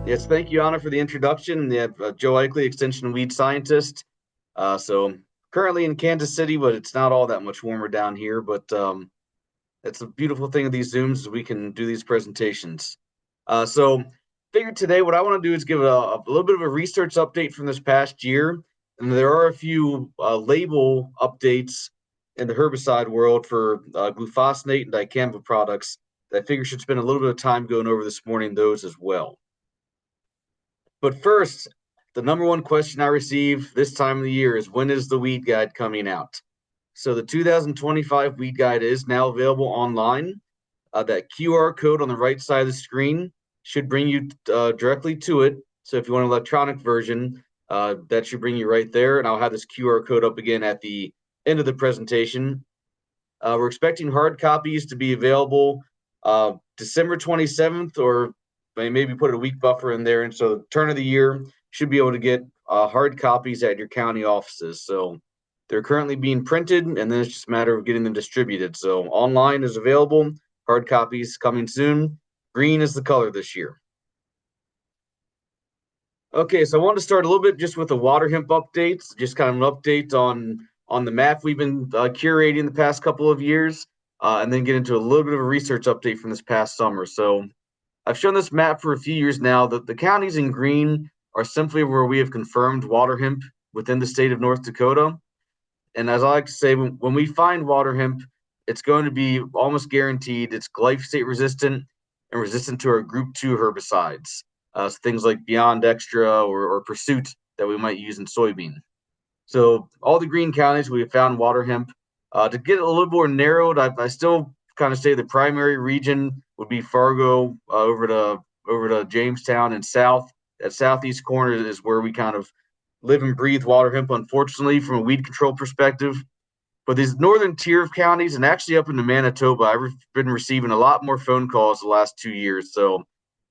Yes, thank you, Anna, for the introduction. Yeah, Joe Ikley, Extension Weed Scientist. So currently in Kansas City, but it's not all that much warmer down here. But it's a beautiful thing of these Zooms is we can do these presentations. So figured today what I want to do is give a little bit of a research update from this past year. And there are a few label updates in the herbicide world for glufosinate and dicamba products that I figure should spend a little bit of time going over this morning, those as well. But first, the number one question I receive this time of the year is when is the weed guide coming out? So the 2025 weed guide is now available online. That QR code on the right side of the screen should bring you directly to it. So if you want an electronic version, that should bring you right there. And I'll have this QR code up again at the end of the presentation. We're expecting hard copies to be available December 27th, or maybe put a week buffer in there. And so the turn of the year should be able to get hard copies at your county offices. So they're currently being printed, and then it's just a matter of getting them distributed. So online is available, hard copies coming soon. Green is the color this year. Okay, so I want to start a little bit just with the Waterhemp updates, just kind of an update on the map we've been curating the past couple of years, and then get into a little bit of a research update from this past summer. So I've shown this map for a few years now. That the counties in green are simply where we have confirmed Waterhemp within the state of North Dakota. And as I like to say, when we find Waterhemp, it's going to be almost guaranteed it's glyphosate resistant and resistant to our Group 2 herbicides. So things like Beyond Extra or Pursuit that we might use in soybean. So all the green counties we have found Waterhemp. To get a little more narrowed, I still kind of say the primary region would be Fargo over to Jamestown and south. That southeast corner is where we kind of live and breathe Waterhemp, unfortunately, from a weed control perspective. But these northern tier of counties, and actually up into Manitoba, I've been receiving a lot more phone calls the last 2 years. So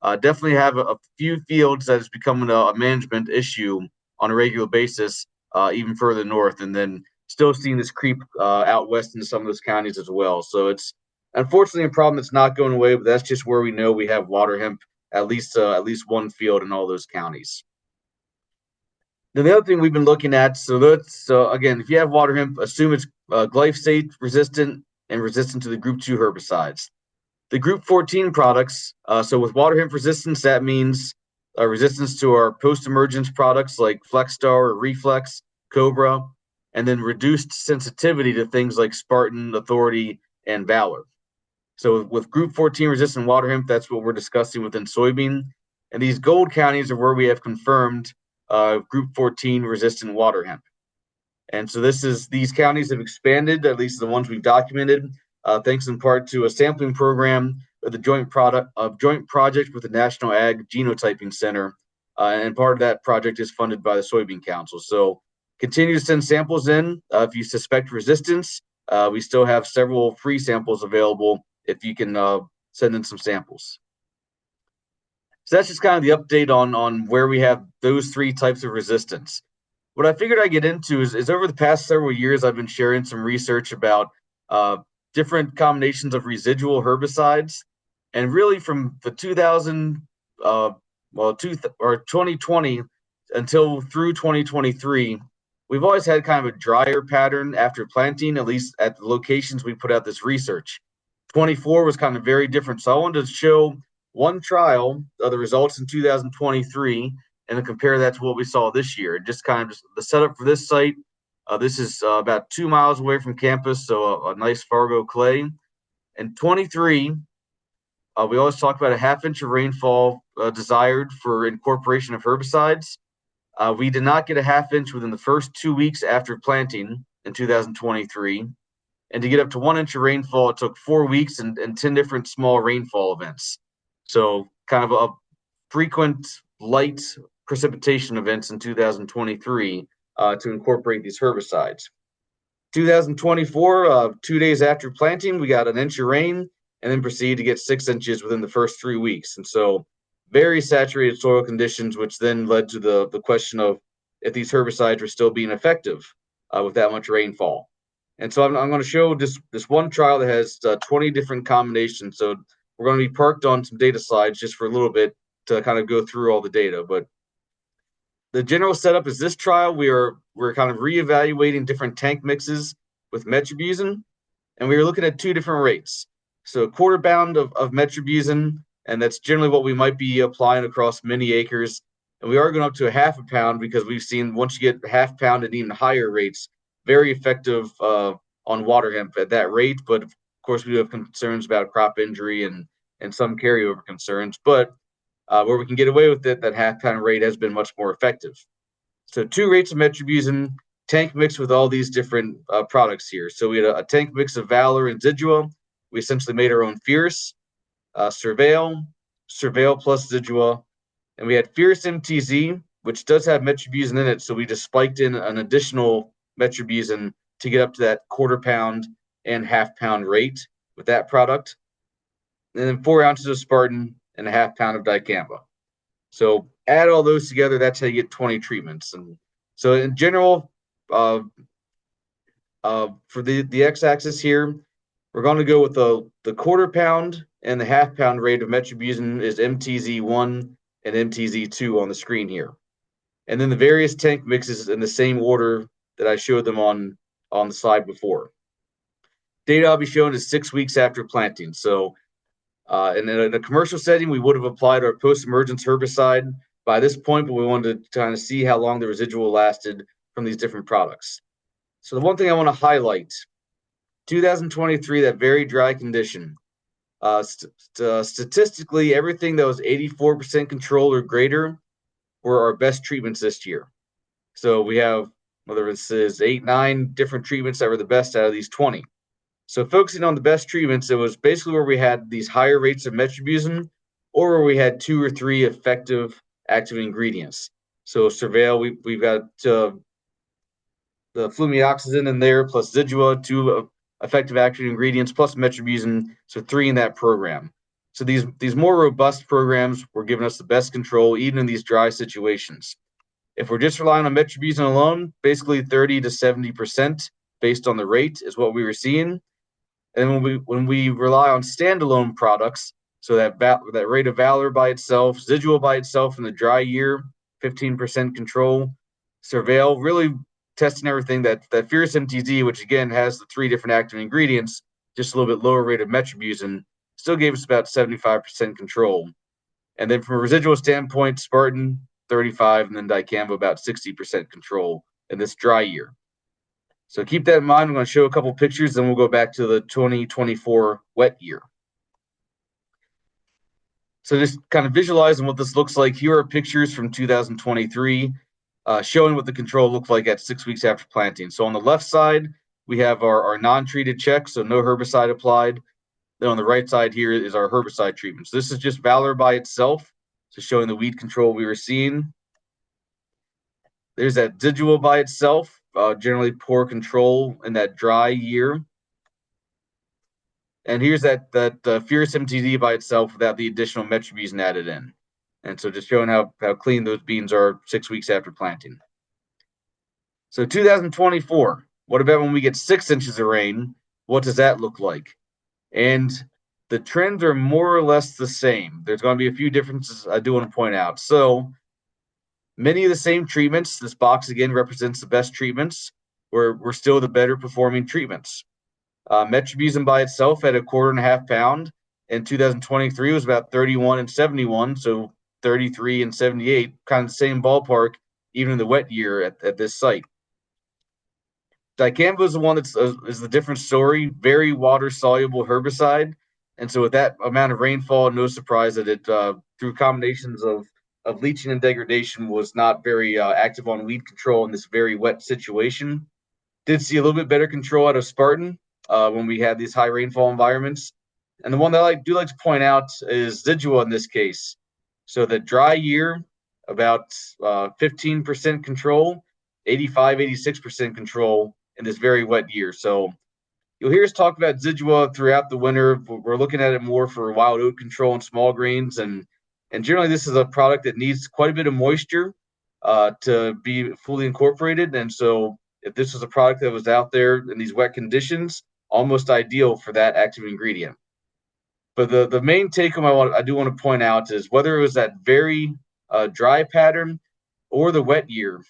definitely have a few fields that is becoming a management issue on a regular basis, even further north, and then still seeing this creep out west into some of those counties as well. So it's unfortunately a problem that's not going away, but that's just where we know we have Waterhemp at least one field in all those counties. Then the other thing we've been looking at, so again, if you have Waterhemp, assume it's glyphosate resistant and resistant to the Group 2 herbicides. The Group 14 products, so with Waterhemp resistance, that means resistance to our post-emergence products like Flexstar or Reflex, Cobra, and then reduced sensitivity to things like Spartan, Authority, and Valor. So with Group 14 resistant Waterhemp, that's what we're discussing within soybean. And these gold counties are where we have confirmed Group 14 resistant Waterhemp. And so these counties have expanded, at least the ones we've documented, thanks in part to a sampling program with a joint project with the National Ag Genotyping Center. And part of that project is funded by the Soybean Council. So continue to send samples in. If you suspect resistance, we still have several free samples available if you can send in some samples. So that's just kind of the update on where we have those three types of resistance. What I figured I'd get into is over the past several years, I've been sharing some research about different combinations of residual herbicides. And really from the 2020 until through 2023, we've always had kind of a drier pattern after planting, at least at the locations we put out this research. 24 was kind of very different. So I wanted to show one trial of the results in 2023 and then compare that to what we saw this year. Just kind of just the setup for this site. This is about 2 miles away from campus, so a nice Fargo clay. And 23, we always talk about a half-inch of rainfall desired for incorporation of herbicides. We did not get a half inch within the first 2 weeks after planting in 2023. And to get up to 1 inch of rainfall, it took 4 weeks and 10 different small rainfall events. So kind of a frequent light precipitation events in 2023 to incorporate these herbicides. 2024, 2 days after planting, we got an inch of rain and then proceeded to get 6 inches within the first 3 weeks. And so very saturated soil conditions, which then led to the question of if these herbicides were still being effective with that much rainfall. And so I'm going to show this one trial that has 20 different combinations. So we're going to be parked on some data slides just for a little bit to kind of go through all the data, but the general setup is this trial, we're kind of reevaluating different tank mixes with metribuzin, and we were looking at two different rates. So a quarter pound of metribuzin, and that's generally what we might be applying across many acres. And we are going up to a half a pound because we've seen once you get half pound and even higher rates, very effective on water hemp at that rate. But of course, we do have concerns about crop injury and some carryover concerns. But where we can get away with it, that half pound rate has been much more effective. So 2 rates of metribuzin, tank mix with all these different products here. So we had a tank mix of Valor and Residual. We essentially made our own Fierce, Surveil plus Residual, and we had Fierce MTZ, which does have metribuzin in it. So we just spiked in an additional metribuzin to get up to that quarter pound and half pound rate with that product. And then 4 ounces of Spartan and a half pound of dicamba. So add all those together, that's how you get 20 treatments. And so in general, for the x-axis here, we're going to go with the quarter pound and the half pound rate of metribuzin is MTZ1 and MTZ2 on the screen here. And then the various tank mixes in the same order that I showed them on the slide before. Data I'll be showing is 6 weeks after planting. So in a commercial setting, we would have applied our Postemergence herbicide by this point, but we wanted to kind of see how long the residual lasted from these different products. So the one thing I want to highlight, 2023, that very dry condition, statistically, everything that was 84% control or greater were our best treatments this year. So we have, whether it's 8, 9 different treatments that were the best out of these 20. So focusing on the best treatments, it was basically where we had these higher rates of metribuzin or where we had 2 or 3 effective active ingredients. So Surveil, we've got the flumioxazin in there, plus Residual, 2 effective active ingredients, plus metribuzin, so 3 in that program. So these more robust programs were giving us the best control, even in these dry situations. If we're just relying on metribuzin alone, basically 30 to 70% based on the rate is what we were seeing. And when we rely on standalone products, so that rate of Valor by itself, Residual by itself in the dry year, 15% control, Surveil, really testing everything, that Fierce MTZ, which again has the 3 different active ingredients, just a little bit lower rate of metribuzin, still gave us about 75% control. And then from a residual standpoint, Spartan, 35, and then dicamba, about 60% control in this dry year. So keep that in mind. I'm going to show a couple pictures, then we'll go back to the 2024 wet year. So just kind of visualizing what this looks like. Here are pictures from 2023 showing what the control looked like at 6 weeks after planting. So on the left side, we have our non-treated check, so no herbicide applied. Then on the right side here is our herbicide treatment. So this is just Valor by itself, so showing the weed control we were seeing. There's that Residual by itself, generally poor control in that dry year. And here's that Fierce MTZ by itself without the additional metribuzin added in. And so just showing how clean those beans are 6 weeks after planting. So 2024, what about when we get 6 inches of rain? What does that look like? And the trends are more or less the same. There's going to be a few differences I do want to point out. So many of the same treatments. This box again represents the best treatments. We're still the better performing treatments. Metribuzin by itself at a 1.25 pound in 2023 was about 31 and 71, so 33 and 78, kind of the same ballpark, even in the wet year at this site. Dicamba is the one that's is the different story, very water-soluble herbicide. And so with that amount of rainfall, no surprise that it, through combinations of leaching and degradation, was not very active on weed control in this very wet situation. Did see a little bit better control out of Spartan when we had these high rainfall environments. And the one that I do like to point out is Residual in this case. So the dry year, about 15% control, 85, 86% control in this very wet year. So you'll hear us talk about Residual throughout the winter. We're looking at it more for wild oat control and small grains. And generally, this is a product that needs quite a bit of moisture to be fully incorporated. And so if this was a product that was out there in these wet conditions, almost ideal for that active ingredient. But the main take home I do want to point out is whether it was that very dry pattern or the wet year,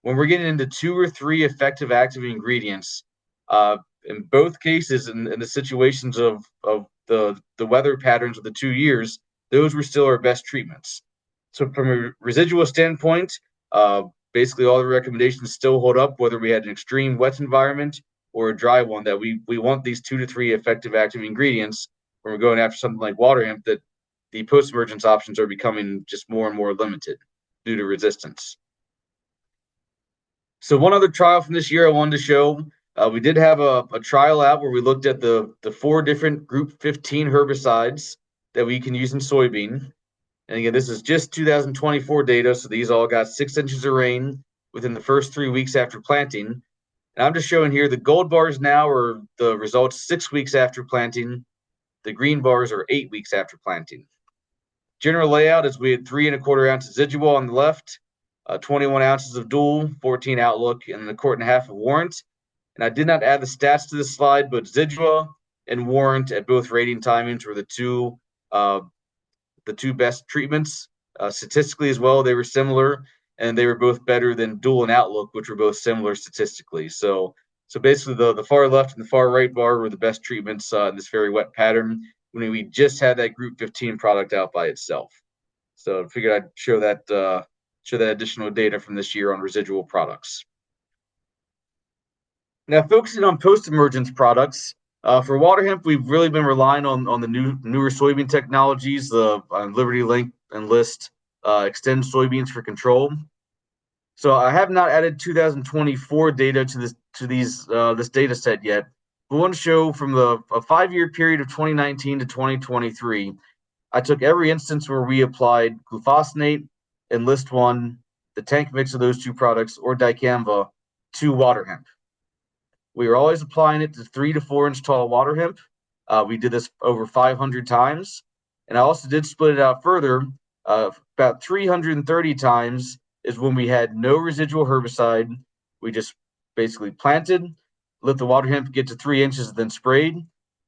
when we're getting into 2 or 3 effective active ingredients, in both cases, in the situations of the weather patterns of the 2 years, those were still our best treatments. So from a residual standpoint, uh, basically all the recommendations still hold up, whether we had an extreme wet environment or a dry one, that we want these 2 to 3 effective active ingredients when we're going after something like water hemp, that the post-emergence options are becoming just more and more limited due to resistance. So one other trial from this year I wanted to show, we did have a trial out where we looked at the 4 different group 15 herbicides that we can use in soybean. And again, this is just 2024 data, so these all got 6 inches of rain within the first 3 weeks after planting. And I'm just showing here the gold bars now are the results 6 weeks after planting. The green bars are 8 weeks after planting. General layout is we had 3¼ ounces residual on the left, 21 ounces of dual, 14 outlook, and a quart and a half of warrant. And I did not add the stats to this slide, but residual and warrant at both rating timings were the two best treatments. Statistically as well, they were similar, and they were both better than dual and outlook, which were both similar statistically. So basically the far left and the far right bar were the best treatments in this very wet pattern when we just had that group 15 product out by itself. So I figured I'd show that additional data from this year on residual products. Now, focusing on post-emergence products, for water hemp, we've really been relying on the newer soybean technologies, the Liberty Link and List extend soybeans for control. So I have not added 2024 data to this data set yet. But I want to show from a 5-year period of 2019 to 2023, I took every instance where we applied glufosinate and List 1, the tank mix of those 2 products, or dicamba to water hemp. We were always applying it to 3 to 4 inch tall water hemp. We did this over 500 times. And I also did split it out further. About 330 times is when we had no residual herbicide. We just basically planted, let the water hemp get to 3 inches, then sprayed.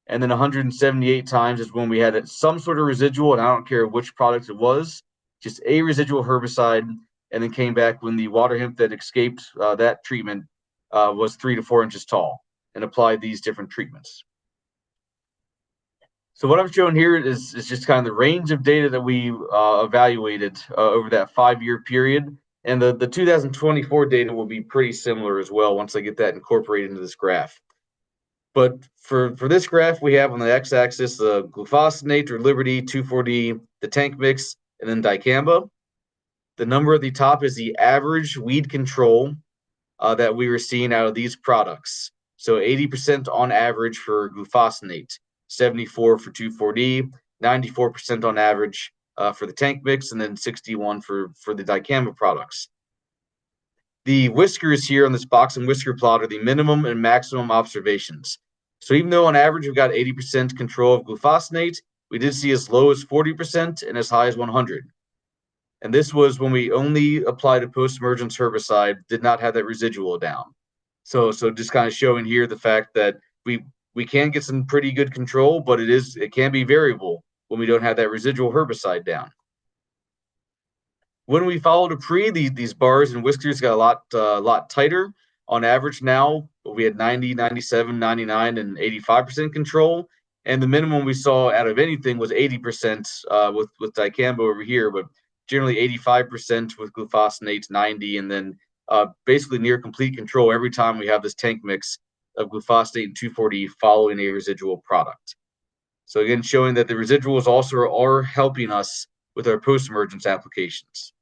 And then 178 times is when we had some sort of residual, and I don't care which product it was, just a residual herbicide, and then came back when the water hemp that escaped that treatment was 3 to 4 inches tall, and applied these different treatments. So what I'm showing here is just kind of the range of data that we evaluated over that 5-year period. And the 2024 data will be pretty similar as well once I get that incorporated into this graph. But for this graph, we have on the x-axis the glufosinate or Liberty, 2,4-D, the tank mix, and then dicamba. The number at the top is the average weed control that we were seeing out of these products. So 80% on average for glufosinate, 74 for 2,4-D, 94% on average for the tank mix, and then 61 for the dicamba products. The whiskers here on this box and whisker plot are the minimum and maximum observations. So even though on average we've got 80% control of glufosinate, we did see as low as 40% and as high as 100. And this was when we only applied a post-emergence herbicide, did not have that residual down. So just kind of showing here the fact that we can get some pretty good control, but it can be variable when we don't have that residual herbicide down. When we followed a pre, these bars and whiskers got a lot tighter. On average now, we had 90, 97, 99, and 85% control. And the minimum we saw out of anything was 80% with dicamba over here, but generally 85% with glufosinate, 90, and then basically near complete control every time we have this tank mix of glufosinate and 2,4-D following a residual product. So again, showing that the residuals also are helping us with our post-emergence applications.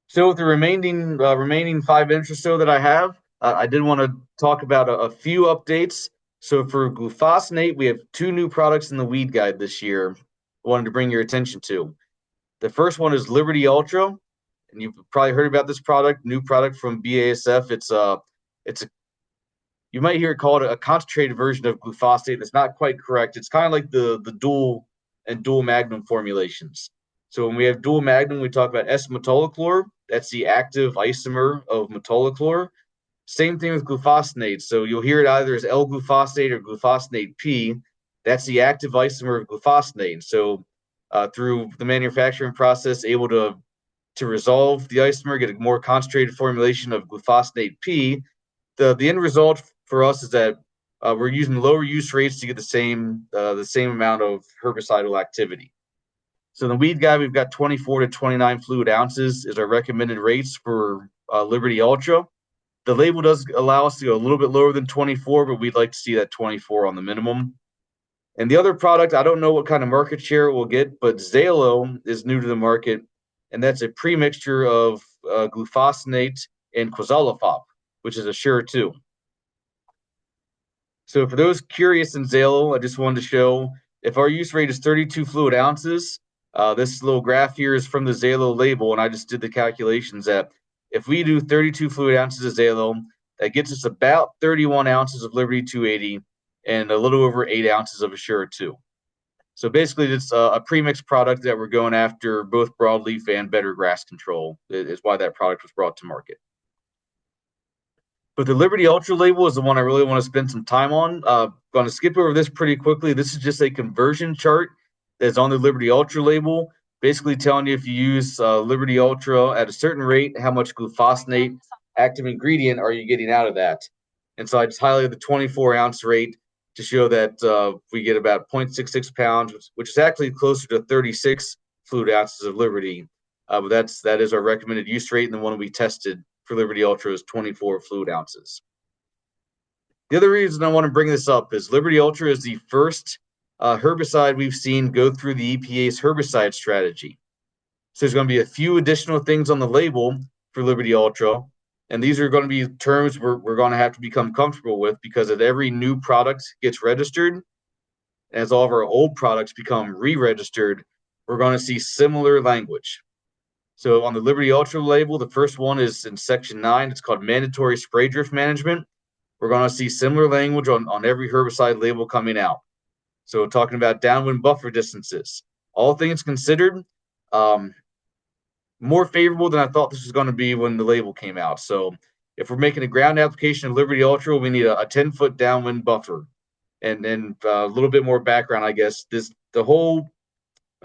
So with the remaining 5 minutes or so that I have, I did want to talk about a few updates. So for glufosinate, we have 2 new products in the weed guide this year I wanted to bring your attention to. The first one is Liberty Ultra, and you've probably heard about this product, new product from BASF. You might hear it called a concentrated version of glufosinate. That's not quite correct. It's kind of like the dual and dual magnum formulations. So when we have dual magnum, we talk about S-metolachlor. That's the active isomer of metolachlor. Same thing with glufosinate. So you'll hear it either as L-glufosinate or glufosinate P. that's the active isomer of glufosinate. So through the manufacturing process, able to resolve the isomer, get a more concentrated formulation of glufosinate P. The end result for us is that we're using lower use rates to get the same amount of herbicidal activity. So the weed guide, we've got 24 to 29 fluid ounces is our recommended rates for Liberty Ultra. The label does allow us to go a little bit lower than 24, but we'd like to see that 24 on the minimum. And the other product, I don't know what kind of market share it will get, but Zalo is new to the market, and that's a premixture of glufosinate and quizalofop, which is a Sure 2. So for those curious in Zalo, I just wanted to show if our use rate is 32 fluid ounces, this little graph here is from the Zalo label, and I just did the calculations that if we do 32 fluid ounces of Zalo, that gets us about 31 ounces of Liberty 280 and a little over 8 ounces of Assura 2. So basically, it's a premixed product that we're going after both broadleaf and better grass control is why that product was brought to market. But the Liberty Ultra label is the one I really want to spend some time on. Going to skip over this pretty quickly. This is just a conversion chart that's on the Liberty Ultra label, basically telling you if you use Liberty Ultra at a certain rate, how much glufosinate active ingredient are you getting out of that. And so I just highlighted the 24-ounce rate to show that we get about 0.66 pounds, which is actually closer to 36 fluid ounces of Liberty. But that is our recommended use rate, and the one we tested for Liberty Ultra is 24 fluid ounces. The other reason I want to bring this up is Liberty Ultra is the first herbicide we've seen go through the EPA's herbicide strategy. So there's going to be a few additional things on the label for Liberty Ultra, and these are going to be terms we're going to have to become comfortable with because as every new product gets registered, as all of our old products become re-registered, we're going to see similar language. So on the Liberty Ultra label, the first one is in section 9. It's called mandatory spray drift management. We're going to see similar language on every herbicide label coming out. So talking about downwind buffer distances. All things considered, more favorable than I thought this was going to be when the label came out. So if we're making a ground application of Liberty Ultra, we need a 10-foot downwind buffer. And a little bit more background, I guess. The whole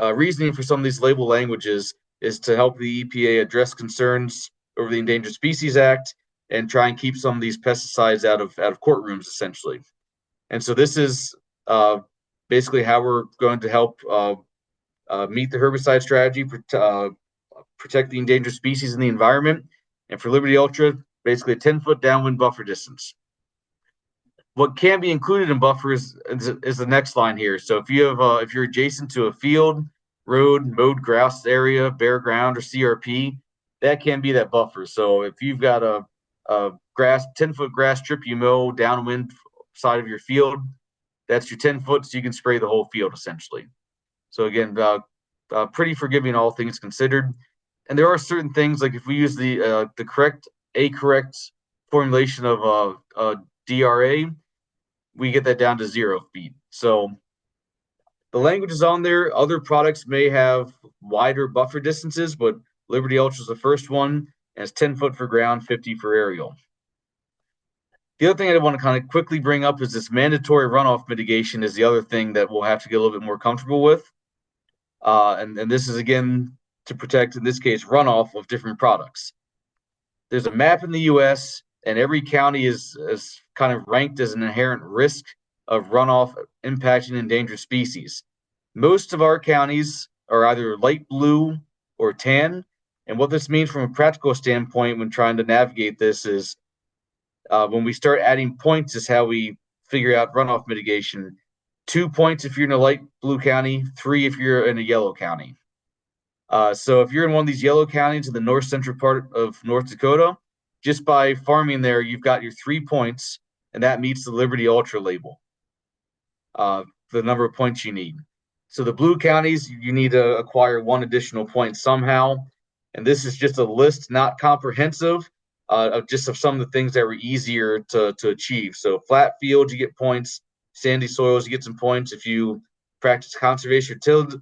reasoning for some of these label languages is to help the EPA address concerns over the Endangered Species Act and try and keep some of these pesticides out of courtrooms, essentially. And so this is basically how we're going to help meet the herbicide strategy, protect the endangered species in the environment. And for Liberty Ultra, basically a 10-foot downwind buffer distance. What can be included in buffers is the next line here. So if you have if you're adjacent to a field, road, mowed grass area, bare ground, or CRP, that can be that buffer. So if you've got a 10-foot grass strip you mow downwind side of your field, that's your 10 foot, so you can spray the whole field essentially. So again, pretty forgiving all things considered. And there are certain things like if we use the correct formulation of DRA, we get that down to 0 feet. So the language is on there. Other products may have wider buffer distances, but Liberty Ultra is the first one, and it's 10 foot for ground, 50 for aerial. The other thing I want to kind of quickly bring up is this mandatory runoff mitigation is the other thing that we'll have to get a little bit more comfortable with. And this is, again, to protect, in this case, runoff of different products. There's a map in the U.S., and every county is kind of ranked as an inherent risk of runoff impacting endangered species. Most of our counties are either light blue or tan. And what this means from a practical standpoint when trying to navigate this is when we start adding points is how we figure out runoff mitigation. 2 points if you're in a light blue county, 3 if you're in a yellow county. So if you're in one of these yellow counties in the north central part of North Dakota, just by farming there, you've got your 3 points, and that meets the Liberty Ultra label, the number of points you need. So the blue counties, you need to acquire 1 additional point somehow. And this is just a list, not comprehensive, of some of the things that were easier to achieve. So flat fields, you get points. Sandy soils, you get some points. If you practice conservation tillage,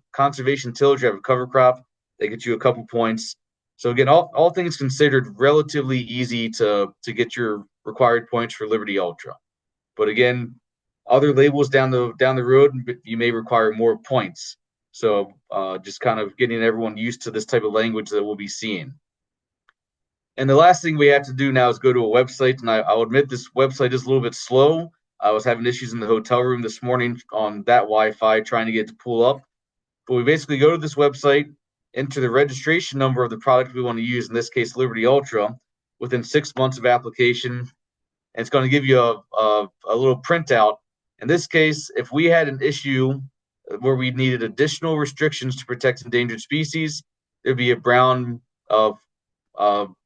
you have a cover crop, they get you a couple points. So again, all things considered, relatively easy to get your required points for Liberty Ultra. But again, other labels down the road, you may require more points. So just kind of getting everyone used to this type of language that we'll be seeing. And the last thing we have to do now is go to a website, and I'll admit this website is a little bit slow. I was having issues in the hotel room this morning on that Wi-Fi trying to get it to pull up. But we basically go to this website, enter the registration number of the product we want to use, in this case, Liberty Ultra, within 6 months of application. And it's going to give you a little printout. In this case, if we had an issue where we needed additional restrictions to protect endangered species, there'd be a brown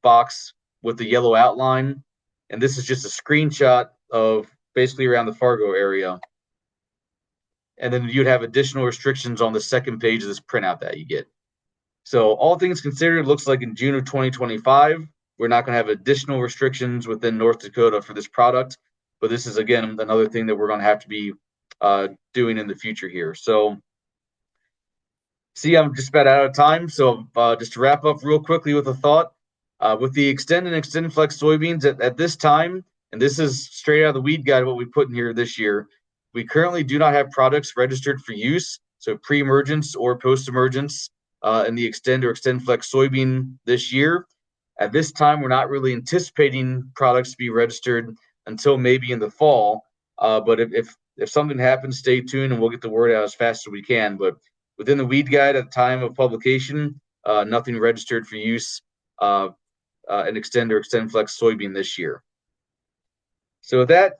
box with the yellow outline. And this is just a screenshot of basically around the Fargo area. And then you'd have additional restrictions on the second page of this printout that you get. So all things considered, it looks like in June of 2025, we're not going to have additional restrictions within North Dakota for this product. But this is, again, another thing that we're going to have to be doing in the future here. So see, I'm just about out of time. So just to wrap up real quickly with a thought, with the Extend and Extend Flex soybeans at this time, and this is straight out of the weed guide, what we put in here this year, we currently do not have products registered for use, so pre-emergence or post-emergence in the Extend or Extend Flex soybean this year. At this time, we're not really anticipating products to be registered until maybe in the fall. But if something happens, stay tuned and we'll get the word out as fast as we can. But within the weed guide at the time of publication, nothing registered for use in Extend or Extend Flex soybean this year. So with that,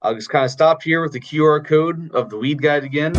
I'll just kind of stop here with the QR code of the weed guide again.